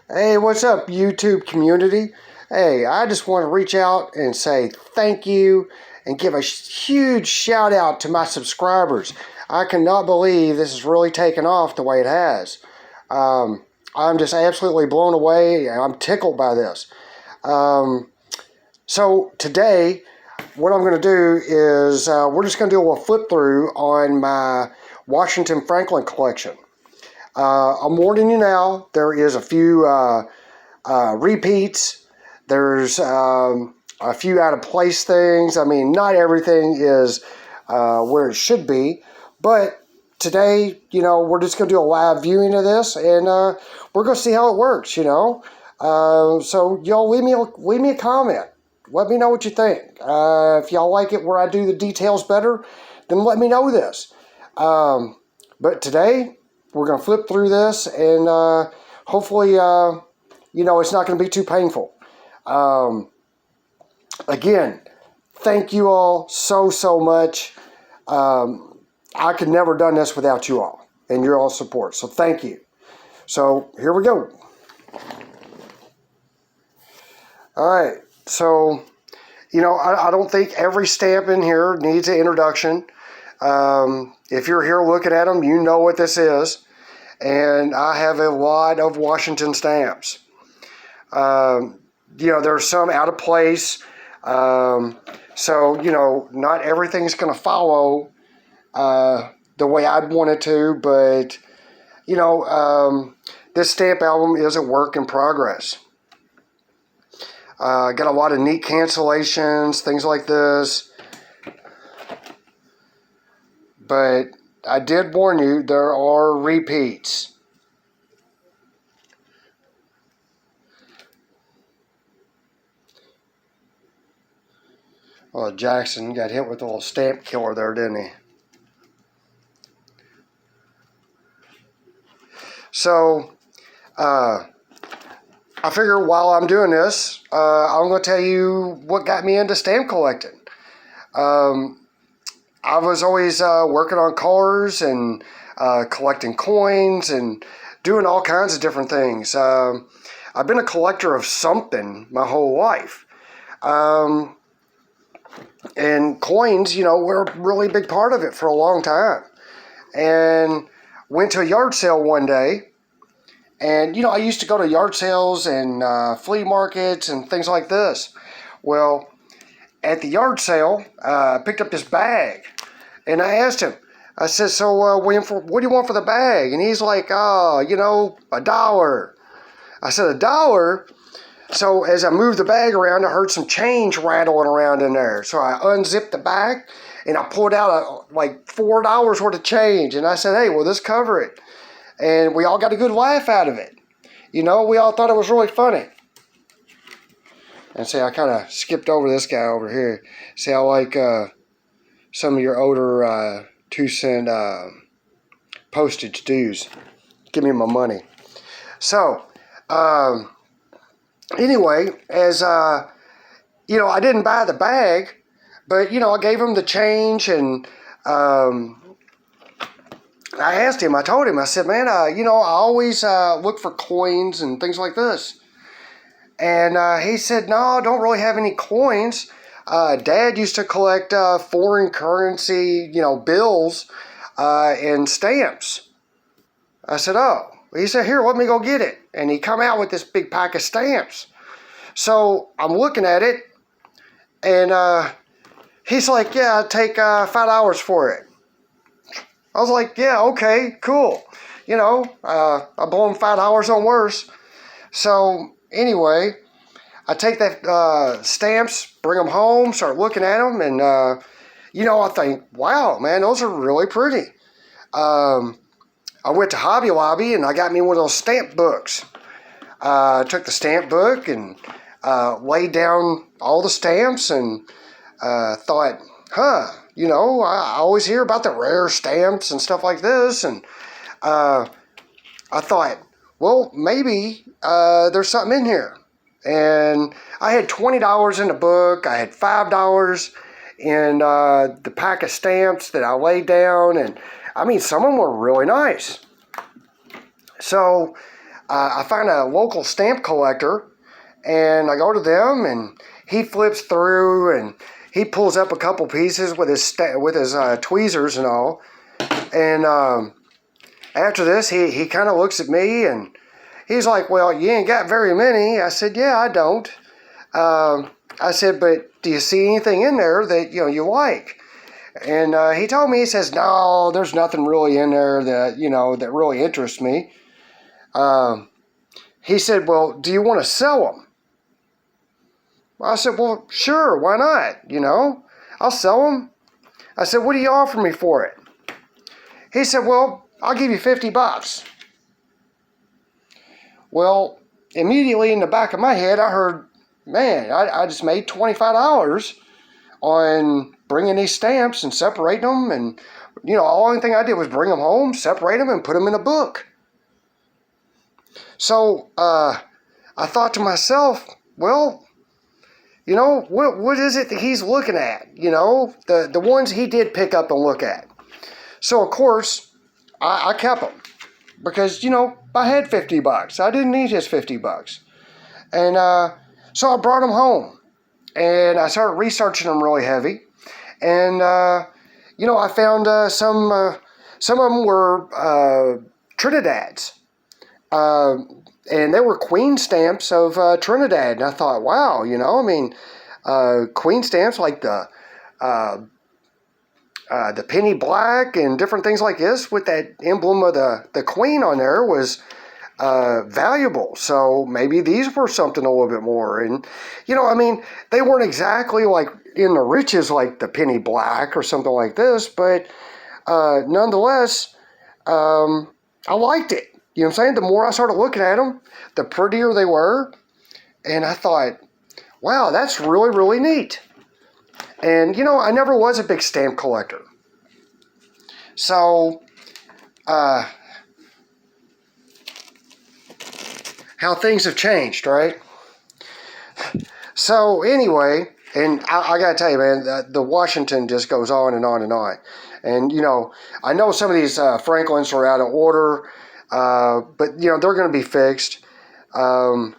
Hey, what's up, YouTube community? Hey, I just want to reach out and say thank you and give a huge shout out to my subscribers. I cannot believe this has really taken off the way it has. I'm just absolutely blown away and I'm tickled by this. Um, so today, what I'm going to do is we're just going to do a flip through on my Washington Franklin collection. I'm warning you now, there is a few repeats. There's a few out of place things. I mean, not everything is where it should be, but today, we're just going to do a live viewing of this, and we're going to see how it works. So y'all leave me a comment. Let me know what you think. If y'all like it where I do the details better, then let me know this. But today, we're going to flip through this, and hopefully, it's not going to be too painful. Again, thank you all so much. I could never done this without you all and your all support. So thank you. So here we go. All right. So, I don't think every stamp in here needs an introduction. If you're here looking at them, you know what this is. And I have a lot of Washington stamps. There's some out of place. So, not everything's going to follow the way I'd want it to, but, this stamp album is a work in progress. Got a lot of neat cancellations, things like this. But I did warn you, there are repeats. Well, Jackson got hit with a little stamp killer there, didn't he? So, I figure while I'm doing this, I'm going to tell you what got me into stamp collecting. I was always working on cars and collecting coins and doing all kinds of different things. I've been a collector of something my whole life. And coins, were a really big part of it for a long time. And went to a yard sale one day. And, I used to go to yard sales and flea markets and things like this. Well, at the yard sale, I picked up this bag. And I asked him, I said, so William, what do you want for the bag? And he's like, $1. I said, $1? So as I moved the bag around, I heard some change rattling around in there. So I unzipped the bag and I pulled out like $4 worth of change. And I said, hey, will this cover it? And we all got a good laugh out of it. We all thought it was really funny. And see, I kind of skipped over this guy over here. See, I like some of your older 2-cent postage dues. Give me my money. So, anyway, as, I didn't buy the bag, but, I gave him the change and I asked him, I told him, I said, man, I always look for coins and things like this. And he said, no, I don't really have any coins. Dad used to collect foreign currency, bills and stamps. I said, oh. He said, here, let me go get it. And he come out with this big pack of stamps. So I'm looking at it, and he's like, yeah, I'll take $5 for it. I was like, yeah, okay, cool. I blow him $5 on worse. So anyway, I take that stamps, bring them home, start looking at them, and, I think, wow, man, those are really pretty. I went to Hobby Lobby, and I got me one of those stamp books. I took the stamp book and laid down all the stamps and thought, I always hear about the rare stamps and stuff like this, and I thought, well, maybe there's something in here. And I had $20 in the book. I had $5 in the pack of stamps that I laid down, and I mean, some of them were really nice. So I find a local stamp collector, and I go to them, and he flips through, and he pulls up a couple pieces with his tweezers and all. And after this, he kind of looks at me, and he's like, "Well, you ain't got very many." I said, "Yeah, I don't." I said, "But do you see anything in there that you like?" And he told me, he says, "No, there's nothing really in there that that really interests me." He said, "Well, do you want to sell them?" I said, "Well, sure, why not? I'll sell them." I said, "What do you offer me for it?" He said, "Well, I'll give you $50. Well, immediately in the back of my head, I heard, man, I just made $25 on bringing these stamps and separating them. And, the only thing I did was bring them home, separate them, and put them in a book. So I thought to myself, well, what is it that he's looking at? The ones he did pick up and look at. So, of course, I kept them because, I had $50. I didn't need his $50. And so I brought them home, and I started researching them really heavy. And, I found some of them were Trinidad's. And they were queen stamps of Trinidad. And I thought, wow, queen stamps like the penny black and different things like this with that emblem of the queen on there was valuable. So maybe these were something a little bit more. And, they weren't exactly like in the riches like the penny black or something like this, but nonetheless, I liked it. You know what I'm saying? The more I started looking at them, the prettier they were. And I thought, wow, that's really, really neat. And, I never was a big stamp collector. So, how things have changed, right? So, anyway, and I got to tell you, man, the Washington just goes on and on and on. And, I know some of these Franklins are out of order, but, they're going to be fixed. They'll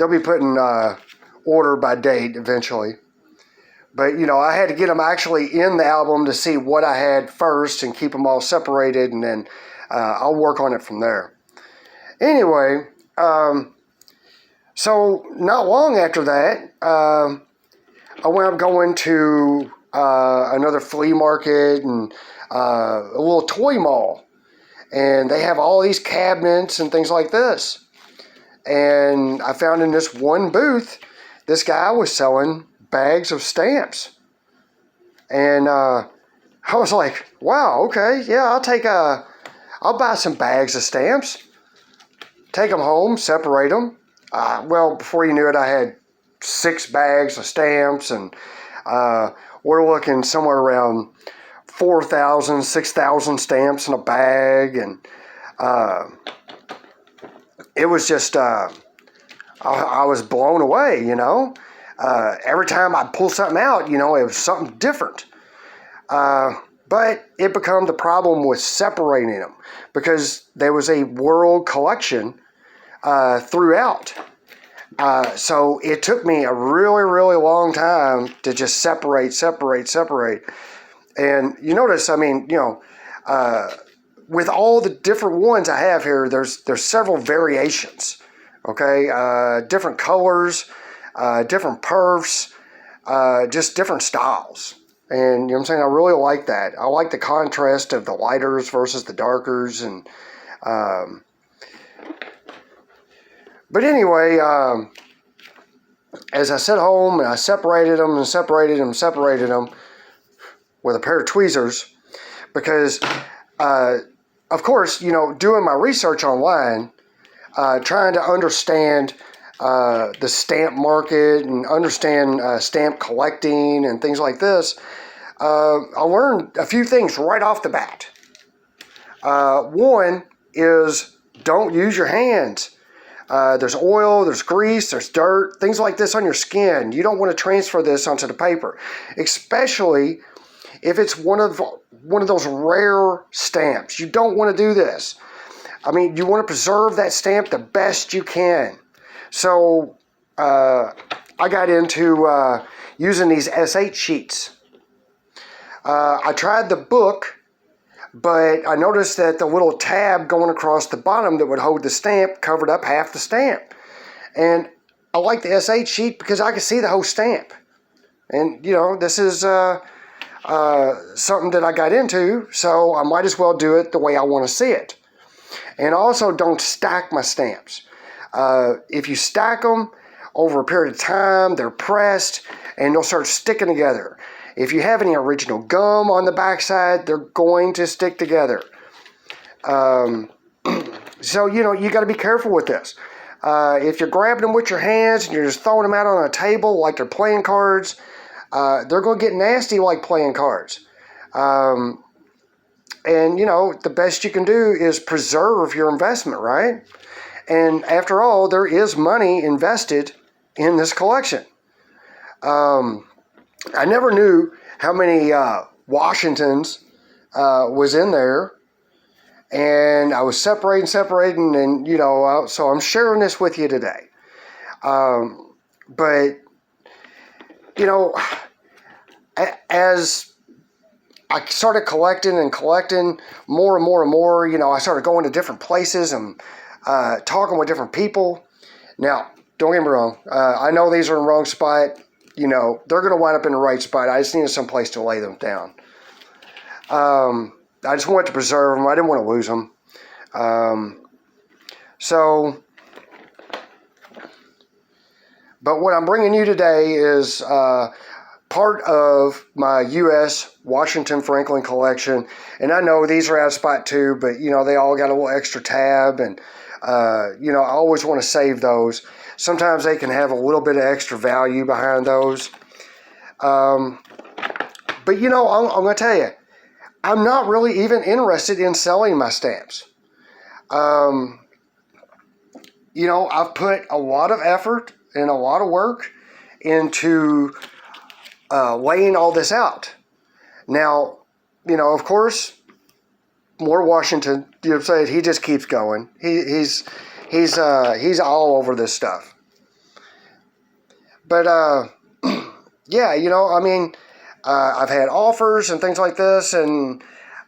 be putting order by date eventually. But, I had to get them actually in the album to see what I had first and keep them all separated, and then I'll work on it from there. Anyway, so not long after that, I wound up going to another flea market and a little toy mall. And they have all these cabinets and things like this. And I found in this one booth, this guy was selling bags of stamps. And I was like, wow, okay, yeah, I'll buy some bags of stamps. Take them home, separate them. Well, before you knew it, I had 6 bags of stamps, and we're looking somewhere around 4,000, 6,000 stamps in a bag, and it was just, I was blown away, Every time I pull something out, it was something different. But it became the problem with separating them because there was a world collection throughout. So it took me a really, really long time to just separate. And you notice, with all the different ones I have here, there's several variations, okay? Different colors, different perfs, just different styles. And, I really like that. I like the contrast of the lighters versus the darkers. And, but anyway, as I sat home and I separated them with a pair of tweezers, because, of course, doing my research online, trying to understand the stamp market and understand stamp collecting and things like this, I learned a few things right off the bat. One is don't use your hands. There's oil, there's grease, there's dirt, things like this on your skin. You don't want to transfer this onto the paper, especially if it's one of those rare stamps. You don't want to do this. I mean, you want to preserve that stamp the best you can. So I got into using these S8 sheets. I tried the book, but I noticed that the little tab going across the bottom that would hold the stamp covered up half the stamp. And I like the S8 sheet because I can see the whole stamp. And, you know, this is something that I got into, so I might as well do it the way I want to see it. And also don't stack my stamps. If you stack them over a period of time, they're pressed and they'll start sticking together. If you have any original gum on the backside, they're going to stick together. So, you know, you got to be careful with this. If you're grabbing them with your hands and you're just throwing them out on a table like they're playing cards, they're going to get nasty like playing cards. And, you know, the best you can do is preserve your investment, right? And after all, there is money invested in this collection. I never knew how many Washingtons was in there. And I was separating, and, you know, so I'm sharing this with you today. But, you know, as I started collecting more and more, you know, I started going to different places and talking with different people. Now, don't get me wrong. I know these are in the wrong spot. You know, they're going to wind up in the right spot. I just needed some place to lay them down. I just wanted to preserve them. I didn't want to lose them. But what I'm bringing you today is part of my U.S. Washington Franklin collection. And I know these are out of spot too, but, you know, they all got a little extra tab. And, you know, I always want to save those. Sometimes they can have a little bit of extra value behind those. But, you know, I'm going to tell you, I'm not really even interested in selling my stamps. You know, I've put a lot of effort and a lot of work into laying all this out. Now, you know, of course, Lord Washington, you know what I'm saying, he just keeps going. He's all over this stuff. But, yeah, you know, I mean, I've had offers and things like this, and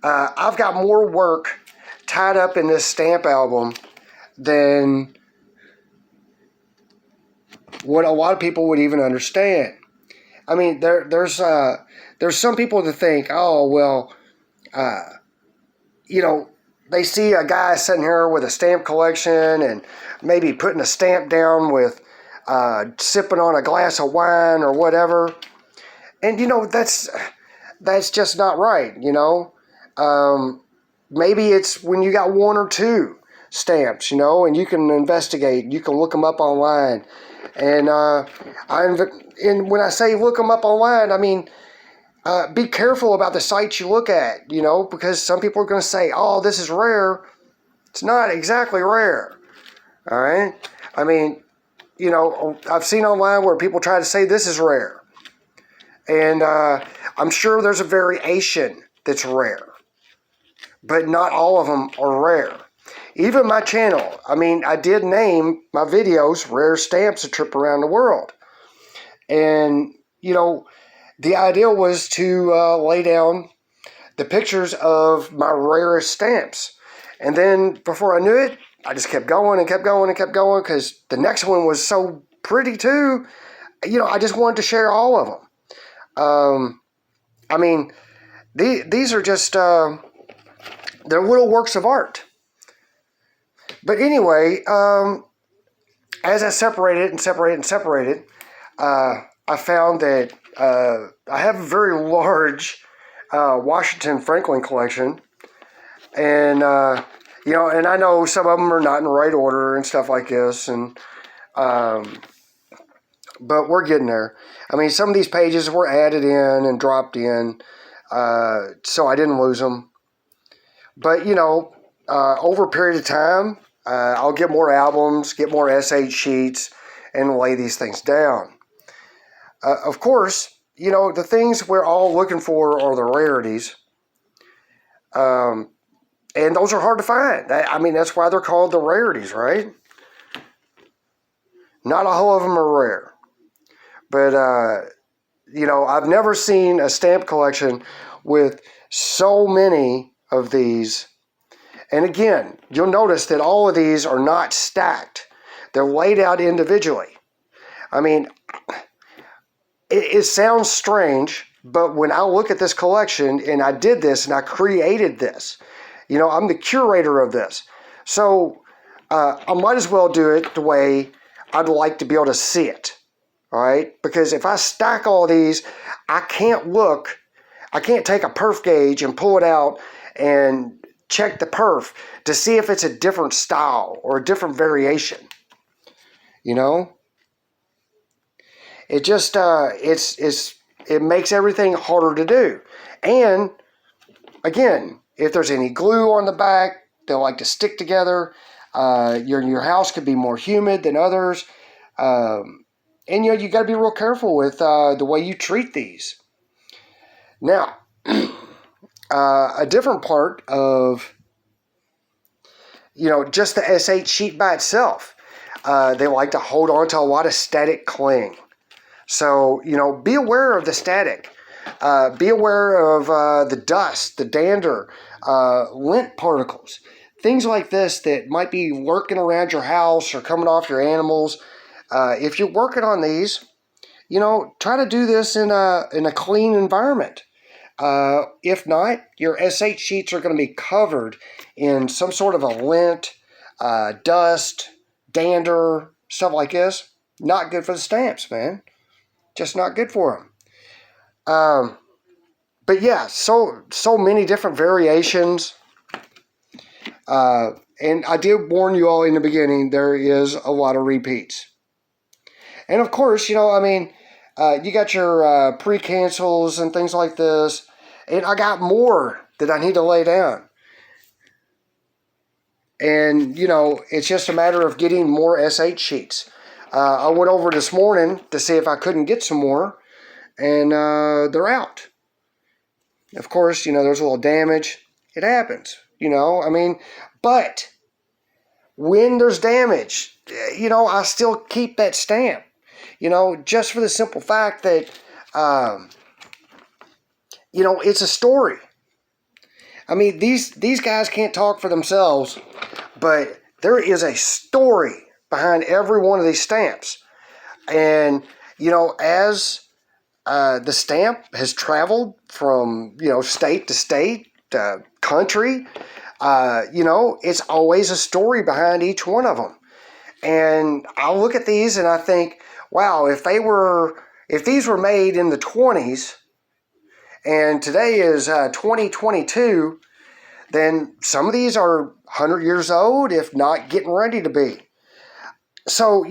I've got more work tied up in this stamp album than what a lot of people would even understand. I mean, there's some people that think, oh, well, you know, they see a guy sitting here with a stamp collection and maybe putting a stamp down with sipping on a glass of wine or whatever. And, you know, that's just not right, you know. Maybe it's when you got one or two stamps, you know, and you can investigate. You can look them up online. And when I say look them up online, I mean, be careful about the sites you look at, you know, because some people are going to say, oh, this is rare. It's not exactly rare. All right. I mean, you know, I've seen online where people try to say this is rare. And I'm sure there's a variation that's rare. But not all of them are rare. Even my channel, I mean, I did name my videos Rare Stamps, A Trip Around the World. And, you know, the idea was to lay down the pictures of my rarest stamps. And then before I knew it, I just kept going and kept going and kept going because the next one was so pretty too. You know, I just wanted to share all of them. I mean, these are just, they're little works of art. But anyway, as I separated, I found that I have a very large Washington Franklin collection. And, you know, and I know some of them are not in the right order and stuff like this. And but we're getting there. I mean, some of these pages were added in and dropped in, so I didn't lose them. But, you know, over a period of time, I'll get more albums, get more S8 sheets, and lay these things down. Of course, you know, the things we're all looking for are the rarities. And those are hard to find. I mean, that's why they're called the rarities, right? Not a whole of them are rare. But, I've never seen a stamp collection with so many of these. And again, you'll notice that all of these are not stacked. They're laid out individually. I mean, it sounds strange, but when I look at this collection, and I did this and I created this, I'm the curator of this. So I might as well do it the way I'd like to be able to see it. All right? Because if I stack all these, I can't take a perf gauge and pull it out and check the perf to see if it's a different style or a different variation. It just it makes everything harder to do. And again, if there's any glue on the back, they'll like to stick together. Your house could be more humid than others. And you got to be real careful with the way you treat these. Now, a different part of, just the SH sheet by itself, they like to hold on to a lot of static cling. So, be aware of the static. Be aware of the dust, the dander, lint particles, things like this that might be lurking around your house or coming off your animals. If you're working on these, try to do this in a clean environment. If not, your SH sheets are going to be covered in some sort of a lint, dust, dander, stuff like this. Not good for the stamps, man. Just not good for them. But yeah, so many different variations. And I did warn you all in the beginning, there is a lot of repeats. And of course, you got your pre-cancels and things like this. And I got more that I need to lay down. And, it's just a matter of getting more SH sheets. I went over this morning to see if I couldn't get some more. And they're out. Of course, there's a little damage. It happens, But when there's damage, I still keep that stamp. Just for the simple fact that, it's a story. I mean, these guys can't talk for themselves, but there is a story behind every one of these stamps. And, as the stamp has traveled from, state to state, country, it's always a story behind each one of them. And I look at these and I think, wow, if these were made in the 20s and today is 2022, then some of these are 100 years old, if not getting ready to be. So,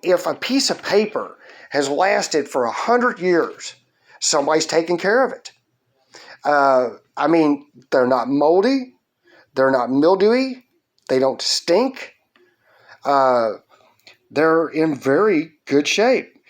if a piece of paper has lasted for 100 years, somebody's taking care of it. They're not moldy, they're not mildewy, they don't stink. They're in very good shape.